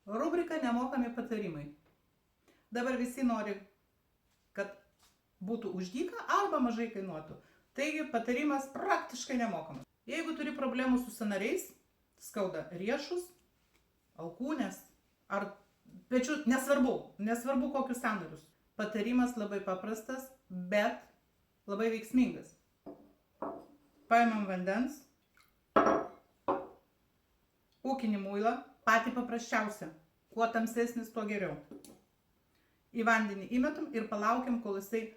Rubrika nemokami patarimai. Dabar visi nori, kad būtų už dyką arba mažai kainuotų. Taigi patarimas praktiškai nemokamas. Jeigu turi problemų su sąnariais, skauda riešus, alkūnės ar pečių, nesvarbu kokius sąnarius. Patarimas labai paprastas, bet labai veiksmingas. Paimam vandens, ūkinį muilą, patį paprasčiausią. Kuo tamsesnis, tuo geriau. Į vandenį įmetam ir palaukiam, kol jisai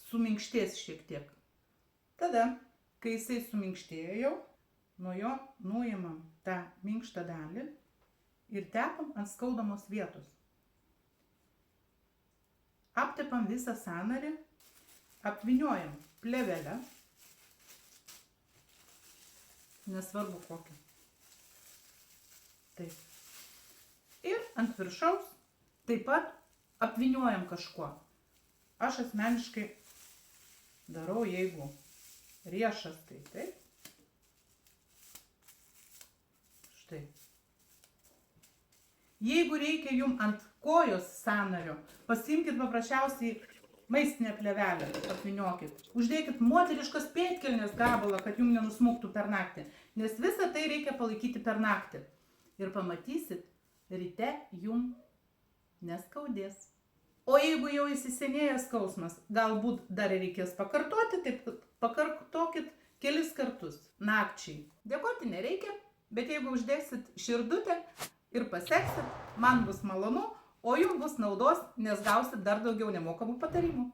suminkštės šiek tiek. Tada, kai jisai suminkštėjo jau, nuo jo nuimam tą minkštą dalį ir tepam ant skaudamos vietos. Aptepam visą sąnarį, apvyniojam plėvelę, nesvarbu kokią. Taip. Ir ant viršaus taip pat apvyniojam kažkuo. Aš asmeniškai darau, jeigu riešas, tai taip. Štai. Jeigu reikia jum ant kojos sąnario, pasiimkit paprasčiausiai maistinę plėvelę, apvyniokit. Uždėkit moteriškos pėdkelnės gabalą, kad jum nenusmuktų per naktį. Nes visą tai reikia palaikyti per naktį. Ir pamatysit, ryte jum neskaudės. O jeigu jau įsisenėjęs skausmas, galbūt dar reikės pakartoti, taip pakartokit kelis kartus nakčiai. Dėkoti nereikia, bet jeigu uždėsit širdutę ir paseksit, man bus malonu, o jums bus naudos, nes gausit dar daugiau nemokamų patarimų.